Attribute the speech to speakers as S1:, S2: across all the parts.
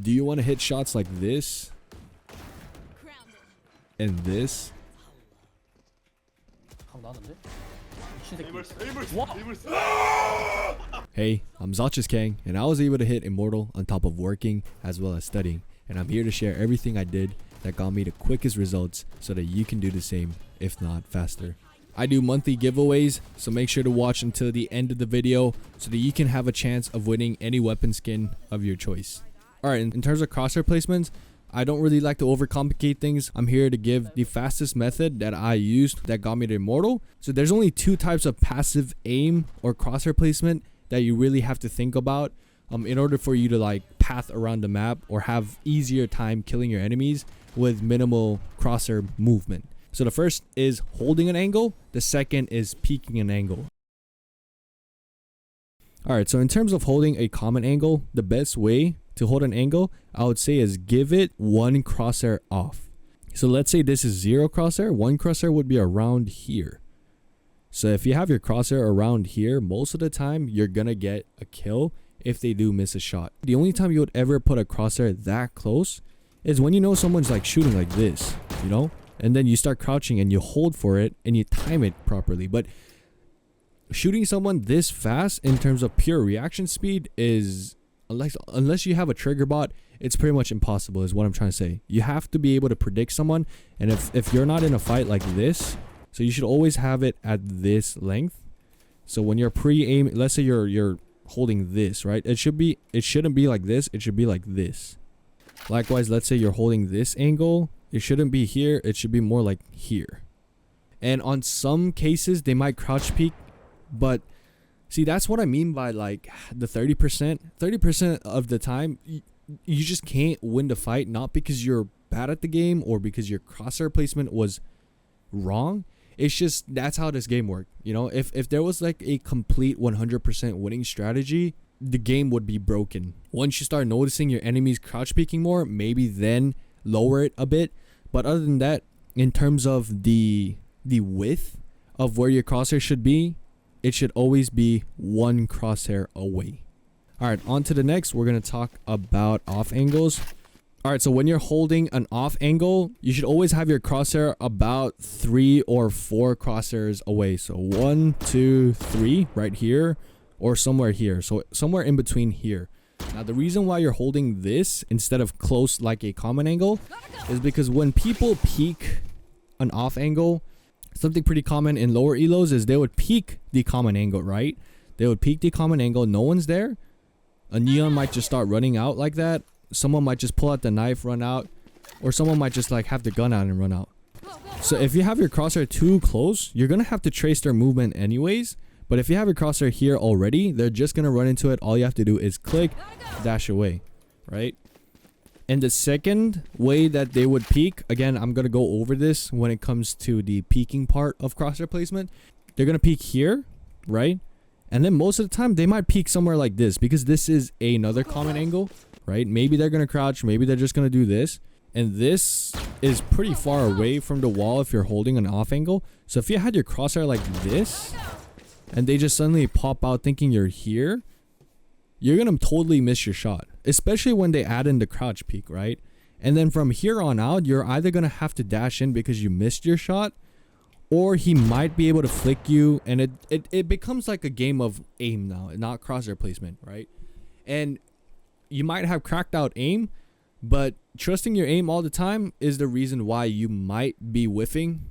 S1: do you want to hit shots like this and this? Hey, I'm xaltrisofficial, and I was able to hit Immortal on top of working as well as studying, and I'm here to share everything I did that got me the quickest results so that you can do the same, if not faster. I do monthly giveaways, so make sure to watch until the end of the video so that you can have a chance of winning any weapon skin of your choice. Alright, in terms of crosshair placements, I don't really like to overcomplicate things. I'm here to give the fastest method that I used that got me to Immortal. So there's only two types of passive aim or crosshair placement that you really have to think about in order for you to like path around the map or have easier time killing your enemies with minimal crosshair movement. So the first is holding an angle, the second is peeking an angle. Alright, so in terms of holding a common angle, the best way to hold an angle, I would say, is give it one crosshair off. So let's say this is 0 crosshair, one crosshair would be around here. So if you have your crosshair around here, most of the time you're gonna get a kill if they do miss a shot. The only time you would ever put a crosshair that close is when you know someone's like shooting like this, you know? And then you start crouching and you hold for it and you time it properly. But shooting someone this fast in terms of pure reaction speed is, unless you have a trigger bot, it's pretty much impossible is what I'm trying to say. You have to be able to predict someone, and if you're not in a fight like this, so you should always have it at this length. So when you're pre-aim, let's say you're holding this, right? It shouldn't be like this, it should be like this. Likewise, let's say you're holding this angle, it shouldn't be here, it should be more like here. And on some cases they might crouch peek, but see, that's what I mean by like the 30%. 30% of the time, you just can't win the fight, not because you're bad at the game or because your crosshair placement was wrong. It's just, that's how this game worked. You know, if there was like a complete 100% winning strategy, the game would be broken. Once you start noticing your enemies crouch peeking more, maybe then lower it a bit. But other than that, in terms of the width of where your crosshair should be, it should always be one crosshair away. Alright, on to the next. We're going to talk about off angles. Alright, so when you're holding an off angle, you should always have your crosshair about 3 or 4 crosshairs away. So 1, 2, 3 right here or somewhere here. So somewhere in between here. Now the reason why you're holding this instead of close like a common angle is because when people peek an off angle, something pretty common in lower elos is they would peek the common angle, right? They would peek the common angle, no one's there. A neon might just start running out like that. Someone might just pull out the knife, run out, or someone might just like have the gun out and run out. So if you have your crosshair too close, you're gonna have to trace their movement anyways. But if you have your crosshair here already, they're just gonna run into it. All you have to do is click, dash away, right? And the second way that they would peek, again, I'm gonna go over this when it comes to the peeking part of crosshair placement. They're gonna peek here, right? And then most of the time they might peek somewhere like this because this is another common angle, right? Maybe they're gonna crouch, maybe they're just gonna do this. And this is pretty far away from the wall if you're holding an off angle. So if you had your crosshair like this, and they just suddenly pop out thinking you're here, you're gonna totally miss your shot, especially when they add in the crouch peek, right? And then from here on out, you're either gonna have to dash in because you missed your shot, or he might be able to flick you, and it becomes like a game of aim now, not crosshair placement, right? And you might have cracked out aim, but trusting your aim all the time is the reason why you might be whiffing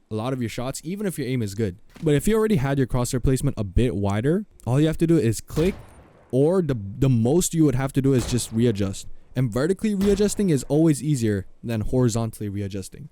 S1: a lot of your shots, even if your aim is good. But if you already had your crosshair placement a bit wider, all you have to do is click, or the most you would have to do is just readjust. And vertically readjusting is always easier than horizontally readjusting.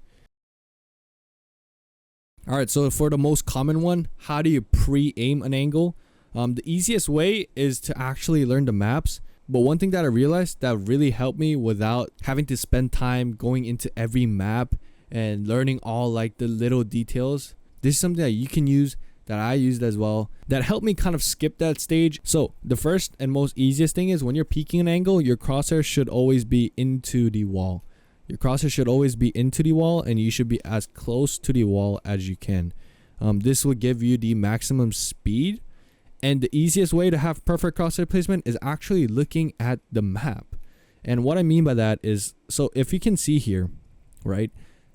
S1: Alright, so for the most common one, how do you pre-aim an angle? The easiest way is to actually learn the maps. But one thing that I realized that really helped me without having to spend time going into every map and learning all like the little details, this is something that you can use, that I used as well, that helped me kind of skip that stage. So the first and most easiest thing is when you're peeking an angle, your crosshair should always be into the wall. Your crosshair should always be into the wall, and you should be as close to the wall as you can. This will give you the maximum speed. And the easiest way to have perfect crosshair placement is actually looking at the map. And what I mean by that is, so if you can see here, right,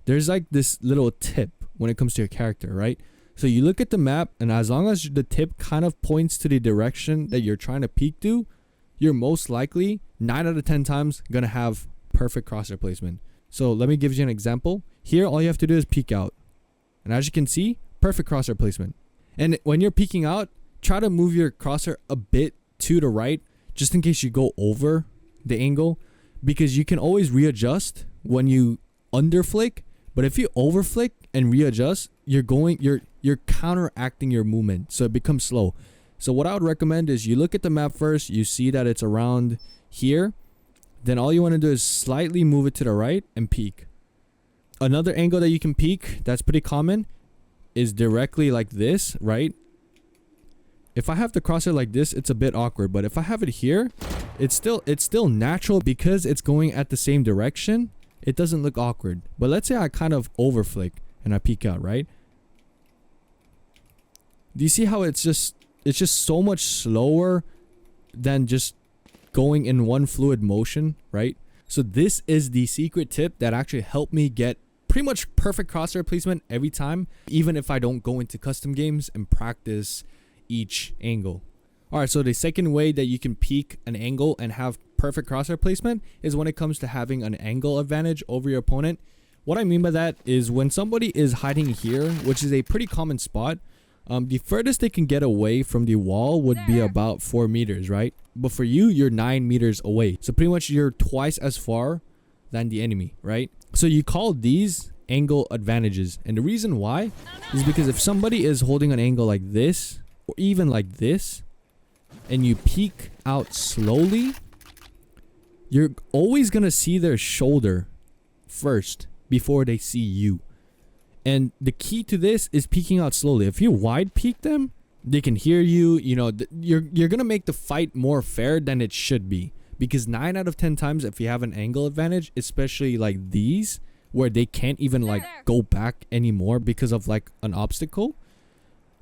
S1: there's like this little tip when it comes to your character, right? So you look at the map, and as long as the tip kind of points to the direction that you're trying to peek to, you're most likely 9 out of 10 times gonna have perfect crosshair placement. So let me give you an example. Here, all you have to do is peek out. And as you can see, perfect crosshair placement. And when you're peeking out, try to move your crosshair a bit to the right, just in case you go over the angle, because you can always readjust when you under flick. But if you over flick and readjust, you're counteracting your movement, so it becomes slow. So what I would recommend is you look at the map first, you see that it's around here, then all you want to do is slightly move it to the right and peek. Another angle that you can peek that's pretty common is directly like this, right? If I have the crosshair like this, it's a bit awkward, but if I have it here, it's still natural because it's going at the same direction. It doesn't look awkward. But let's say I kind of over flick and I peek out, right? Do you see how it's just so much slower than just going in one fluid motion, right? So this is the secret tip that actually helped me get pretty much perfect crosshair placement every time, even if I don't go into custom games and practice each angle. Alright, so the second way that you can peek an angle and have perfect crosshair placement is when it comes to having an angle advantage over your opponent. What I mean by that is when somebody is hiding here, which is a pretty common spot, the furthest they can get away from the wall would be about 4 meters, right? But for you, you're 9 meters away. So pretty much you're twice as far than the enemy, right? So you call these angle advantages. And the reason why is because if somebody is holding an angle like this, or even like this, and you peek out slowly, you're always going to see their shoulder first before they see you. And the key to this is peeking out slowly. If you wide peek them, they can hear you. You know, you're going to make the fight more fair than it should be. Because 9 out of 10 times, if you have an angle advantage, especially like these, where they can't even like go back anymore because of like an obstacle,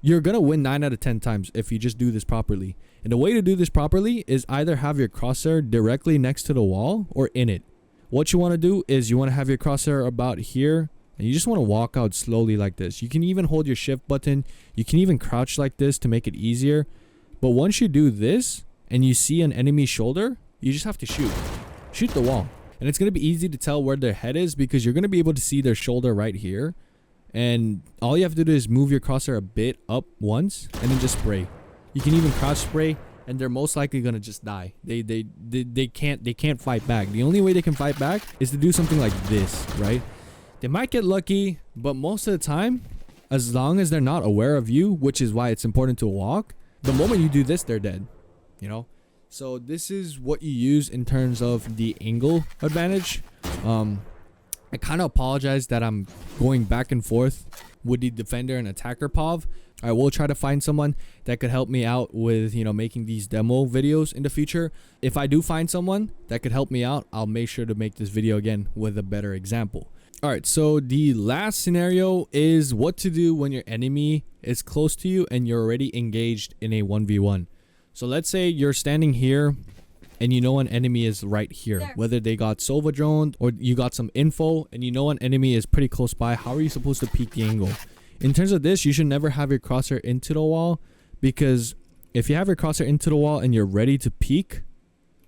S1: you're going to win 9 out of 10 times if you just do this properly. And the way to do this properly is either have your crosshair directly next to the wall or in it. What you want to do is you want to have your crosshair about here, and you just want to walk out slowly like this. You can even hold your shift button. You can even crouch like this to make it easier. But once you do this and you see an enemy's shoulder, you just have to shoot. Shoot the wall. And it's going to be easy to tell where their head is because you're going to be able to see their shoulder right here. And all you have to do is move your crosshair a bit up once and then just spray. You can even crouch spray, and they're most likely going to just die. They can't fight back. The only way they can fight back is to do something like this, right? They might get lucky, but most of the time, as long as they're not aware of you, which is why it's important to walk, the moment you do this, they're dead, you know? So this is what you use in terms of the angle advantage. I kind of apologize that I'm going back and forth with the defender and attacker POV. I will try to find someone that could help me out with, you know, making these demo videos in the future. If I do find someone that could help me out, I'll make sure to make this video again with a better example. Alright, so the last scenario is what to do when your enemy is close to you and you're already engaged in a 1v1. So let's say you're standing here and you know an enemy is right here. Whether they got Sova droned or you got some info and you know an enemy is pretty close by, how are you supposed to peek the angle? In terms of this, you should never have your crosshair into the wall, because if you have your crosshair into the wall and you're ready to peek,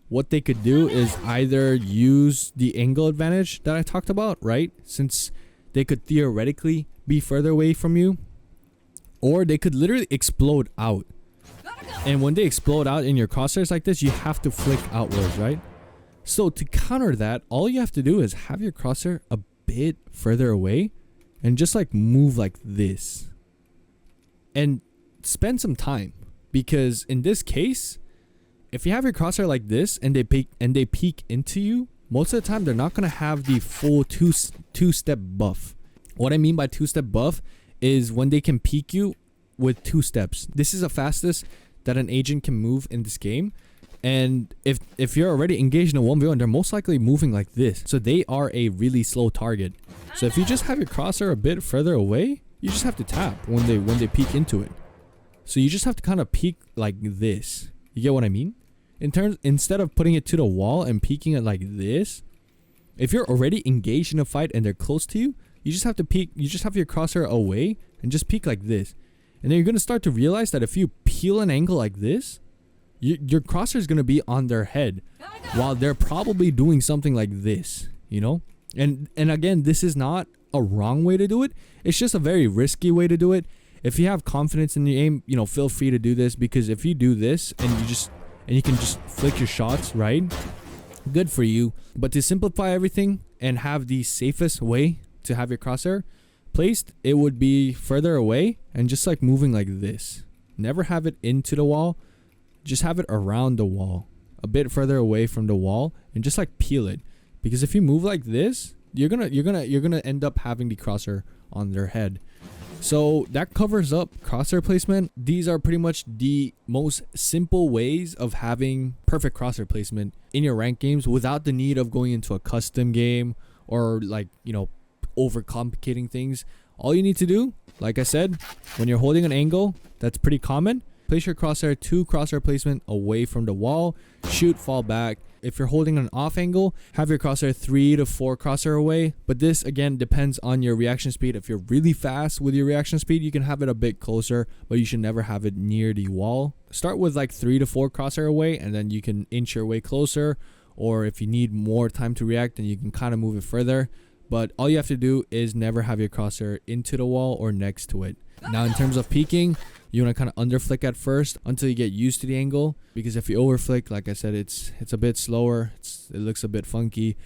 S1: what they could do is either use the angle advantage that I talked about, right? Since they could theoretically be further away from you, or they could literally explode out. And when they explode out in your crosshairs like this, you have to flick outwards, right? So to counter that, all you have to do is have your crosshair a bit further away and just like move like this. And spend some time, because in this case, if you have your crosshair like this and they peek into you, most of the time they're not going to have the full two-step buff. What I mean by two-step buff is when they can peek you with 2 steps. This is the fastest that an agent can move in this game. And if you're already engaged in a 1v1, they're most likely moving like this. So they are a really slow target. So if you just have your crosshair a bit further away, you just have to tap when they peek into it. So you just have to kind of peek like this. You get what I mean? instead of putting it to the wall and peeking it like this, if you're already engaged in a fight and they're close to you, you just have to peek. You just have your crosshair away and just peek like this, and then you're gonna start to realize that if you peel an angle like this, your crosshair is gonna be on their head, while they're probably doing something like this. You know, and again, this is not a wrong way to do it. It's just a very risky way to do it. If you have confidence in the aim, you know, feel free to do this, because if you do this and you can just flick your shots, right? Good for you. But to simplify everything and have the safest way to have your crosshair placed, it would be further away and just like moving like this. Never have it into the wall. Just have it around the wall, a bit further away from the wall, and just like peel it. Because if you move like this, you're gonna end up having the crosshair on their head. So that covers up crosshair placement. These are pretty much the most simple ways of having perfect crosshair placement in your ranked games without the need of going into a custom game or like, you know, overcomplicating things. All you need to do, like I said, when you're holding an angle that's pretty common, place your crosshair to crosshair placement away from the wall, shoot, fall back. If you're holding an off angle, have your crosshair 3 to 4 crosshair away. But this again depends on your reaction speed. If you're really fast with your reaction speed, you can have it a bit closer, but you should never have it near the wall. Start with like 3 to 4 crosshair away, and then you can inch your way closer. Or if you need more time to react, then you can kind of move it further. But all you have to do is never have your crosshair into the wall or next to it. Now in terms of peeking, you want to kind of under flick at first until you get used to the angle, because if you over flick, like I said, it's a bit slower, it looks a bit funky.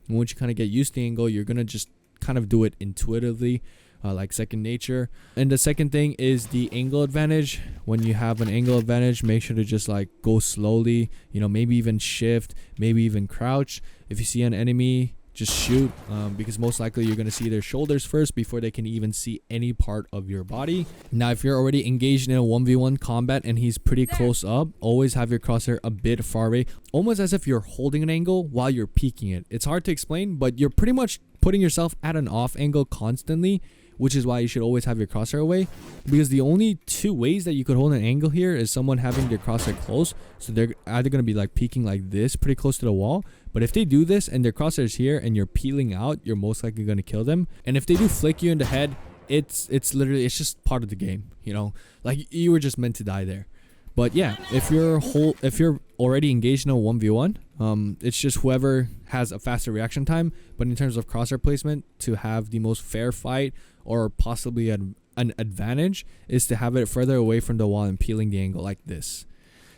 S1: And once you kind of get used to the angle, you're gonna just kind of do it intuitively, like second nature. And the second thing is the angle advantage. When you have an angle advantage, make sure to just like go slowly, you know, maybe even shift, maybe even crouch. If you see an enemy, just shoot, because most likely you're going to see their shoulders first before they can even see any part of your body. Now, if you're already engaged in a 1v1 combat and he's pretty close up, always have your crosshair a bit far away, almost as if you're holding an angle while you're peeking it. It's hard to explain, but you're pretty much putting yourself at an off angle constantly, which is why you should always have your crosshair away, because the only two ways that you could hold an angle here is someone having their crosshair close, so they're either going to be like peeking like this pretty close to the wall. But if they do this and their crosshair is here and you're peeling out, you're most likely going to kill them. And if they do flick you in the head, it's literally, it's just part of the game, you know, like you were just meant to die there. But yeah, if you're already engaged in a 1v1, it's just whoever has a faster reaction time. But in terms of crosshair placement, to have the most fair fight or possibly an advantage is to have it further away from the wall and peeling the angle like this.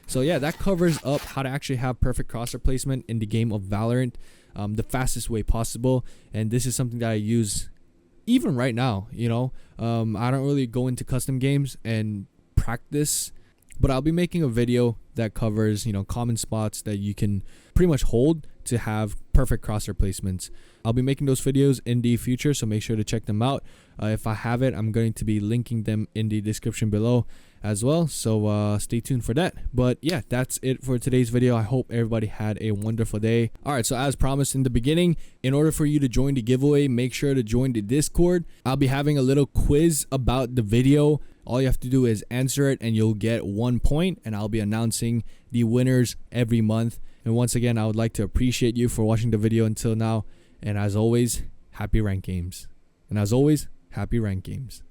S1: So yeah, that covers up how to actually have perfect crosshair placement in the game of Valorant, the fastest way possible. And this is something that I use even right now, you know. I don't really go into custom games and practice, but I'll be making a video that covers, you know, common spots that you can pretty much hold to have perfect crosshair placements. I'll be making those videos in the future, so make sure to check them out. If I have it, I'm going to be linking them in the description below as well, so stay tuned for that. But yeah, that's it for today's video. I hope everybody had a wonderful day. Alright, so as promised in the beginning, in order for you to join the giveaway, make sure to join the Discord. I'll be having a little quiz about the video. All you have to do is answer it and you'll get 1 point, and I'll be announcing the winners every month. And once again, I would like to appreciate you for watching the video until now. And as always, happy rank games. And as always, happy rank games.